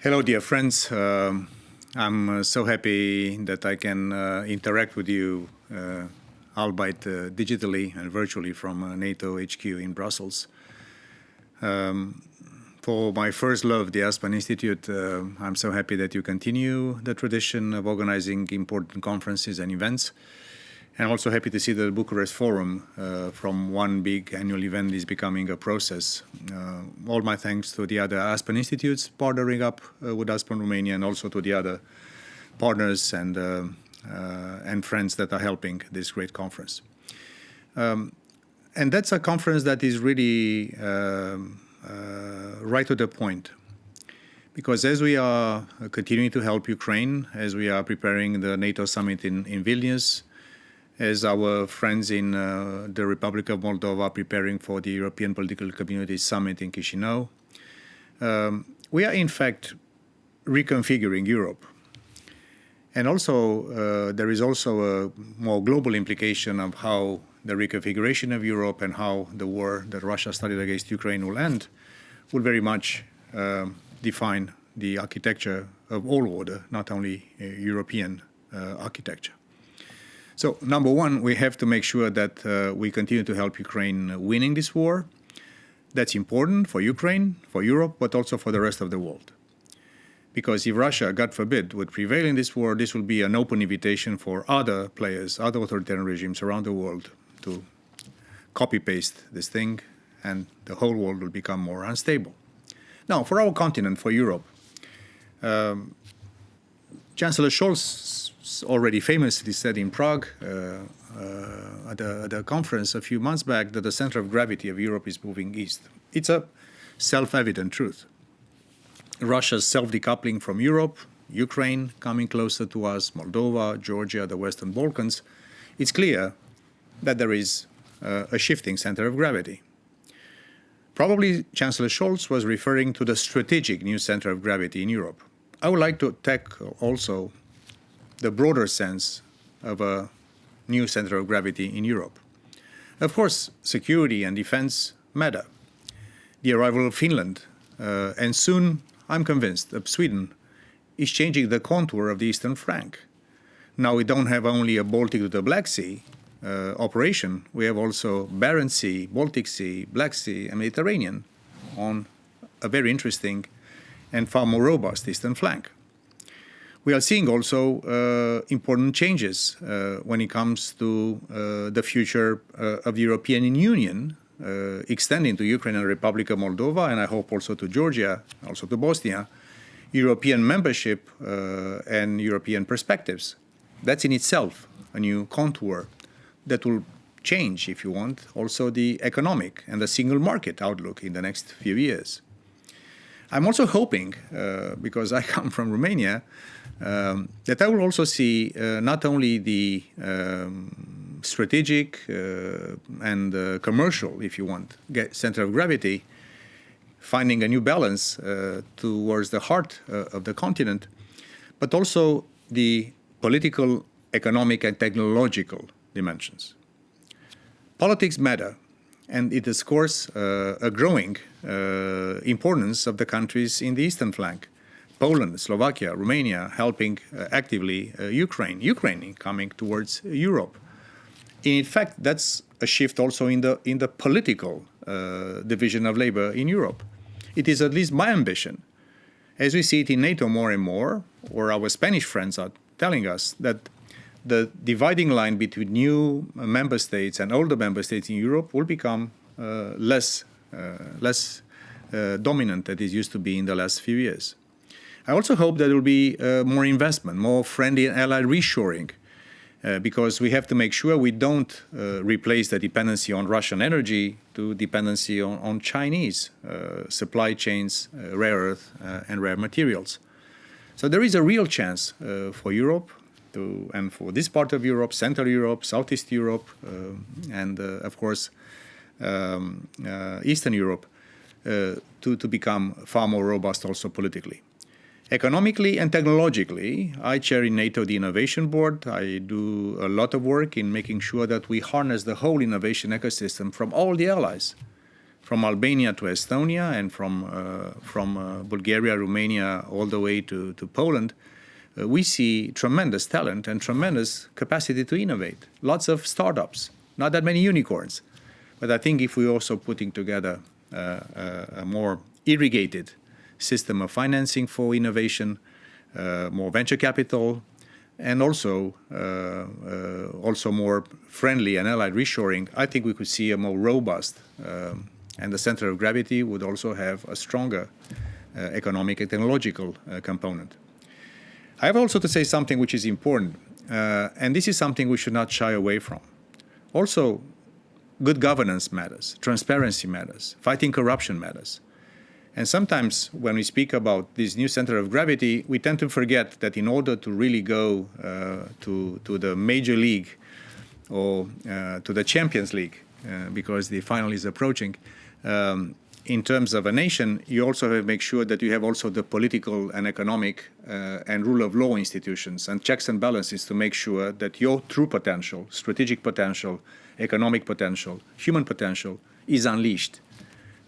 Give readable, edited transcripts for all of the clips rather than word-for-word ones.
Hello, dear friends. I'm so happy that I can interact with you, albeit digitally and virtually from NATO HQ in Brussels. For my first love, the Aspen Institute, I'm so happy that you continue the tradition of organizing important conferences and events. And I'm also happy to see that the Bucharest Forum, from one big annual event, is becoming a process. All my thanks to the other Aspen Institutes partnering up with Aspen Romania, and also to the other partners and friends that are helping this great conference. And that's a conference that is really right to the point. Because as we are continuing to help Ukraine, as we are preparing the NATO summit in Vilnius, as our friends in the Republic of Moldova are preparing for the European Political Community Summit in Chișinău, we are in fact reconfiguring Europe. And also, there is also a more global implication of how the reconfiguration of Europe and how the war that Russia started against Ukraine will end, will very much define the architecture of all order, not only European architecture. So, number one, we have to make sure that we continue to help Ukraine winning this war. That's important for Ukraine, for Europe, but also for the rest of the world. Because if Russia, God forbid, would prevail in this war, this will be an open invitation for other players, other authoritarian regimes around the world to copy-paste this thing, and the whole world will become more unstable. Now, for our continent, for Europe, Chancellor Scholz already famously said in Prague at a conference a few months back that the center of gravity of Europe is moving east. It's a self-evident truth. Russia's self-decoupling from Europe, Ukraine coming closer to us, Moldova, Georgia, the Western Balkans, it's clear that there is a shifting center of gravity. Probably Chancellor Scholz was referring to the strategic new center of gravity in Europe. I would like to tackle also the broader sense of a new center of gravity in Europe. Of course, security and defense matter. The arrival of Finland, and soon, I'm convinced, of Sweden, is changing the contour of the eastern flank. Now we don't have only a Baltic to the Black Sea operation, we have also Barents Sea, Baltic Sea, Black Sea, and Mediterranean on a very interesting and far more robust eastern flank. We are seeing also important changes when it comes to the future of the European Union, extending to Ukraine and the Republic of Moldova, and I hope also to Georgia, also to Bosnia, European membership and European perspectives. That's in itself a new contour that will change, if you want, also the economic and the single market outlook in the next few years. I'm also hoping, because I come from Romania, that I will also see not only the strategic and commercial, if you want, center of gravity, finding a new balance towards the heart of the continent, but also the political, economic, and technological dimensions. Politics matter, and it is, of course, a growing importance of the countries in the eastern flank. Poland, Slovakia, Romania helping actively Ukraine coming towards Europe. In fact, that's a shift also in the political division of labor in Europe. It is at least my ambition, as we see it in NATO more and more, or our Spanish friends are telling us, that the dividing line between new member states and older member states in Europe will become less dominant than it used to be in the last few years. I also hope that there will be more investment, more friendly and allied reshoring, because we have to make sure we don't replace the dependency on Russian energy to dependency on Chinese supply chains, rare earth and rare materials. So there is a real chance for Europe and for this part of Europe, Central Europe, Southeast Europe, and of course Eastern Europe to become far more robust also politically. Economically and technologically, I chair in NATO the Innovation Board. I do a lot of work in making sure that we harness the whole innovation ecosystem from all the allies, from Albania to Estonia and from Bulgaria, Romania, all the way to Poland, we see tremendous talent and tremendous capacity to innovate. Lots of startups, not that many unicorns. But I think if we're also putting together a more irrigated system of financing for innovation, more venture capital, and also more friendly and allied reshoring, I think we could see a more robust, and the center of gravity would also have a stronger economic and technological component. I have also to say something which is important, and this is something we should not shy away from. Also, good governance matters, transparency matters, fighting corruption matters. And sometimes when we speak about this new center of gravity, we tend to forget that in order to really go to the major league or to the Champions League, because the final is approaching, in terms of a nation, you also have to make sure that you have also the political and economic and rule of law institutions and checks and balances to make sure that your true potential, strategic potential, economic potential, human potential is unleashed.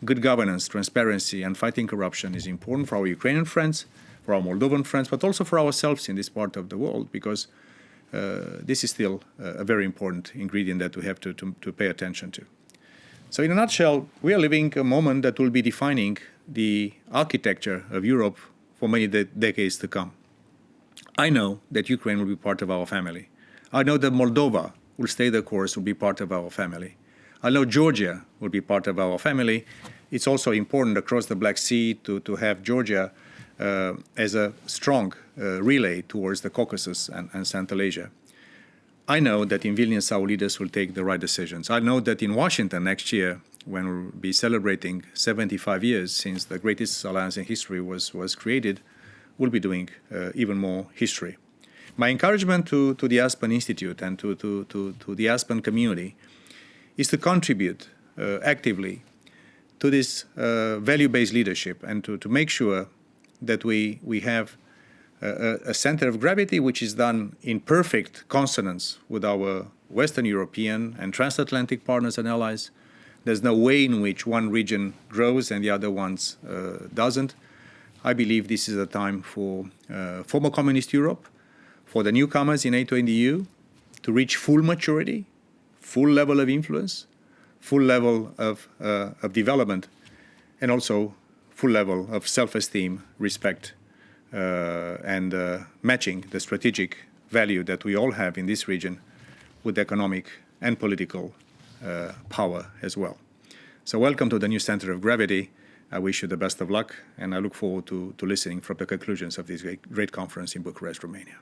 Good governance, transparency, and fighting corruption is important for our Ukrainian friends, for our Moldovan friends, but also for ourselves in this part of the world, because this is still a very important ingredient that we have to pay attention to. So in a nutshell, we are living a moment that will be defining the architecture of Europe for many decades to come. I know that Ukraine will be part of our family. I know that Moldova will stay the course, will be part of our family. I know Georgia will be part of our family. It's also important across the Black Sea to have Georgia as a strong relay towards the Caucasus and Central Asia. I know that in Vilnius our leaders will take the right decisions. I know that in Washington next year, when we'll be celebrating 75 years since the greatest alliance in history was created, we'll be doing even more history. My encouragement to the Aspen Institute and to the Aspen community is to contribute actively to this value-based leadership and to make sure that we have a center of gravity which is done in perfect consonance with our Western European and transatlantic partners and allies. There's no way in which one region grows and the other ones doesn't. I believe this is a time for former communist Europe, for the newcomers in NATO and the EU, to reach full maturity, full level of influence, full level of development, and also full level of self-esteem, respect, and matching the strategic value that we all have in this region with economic and political power as well. So welcome to the new center of gravity. I wish you the best of luck, and I look forward to listening from the conclusions of this great conference in Bucharest, Romania.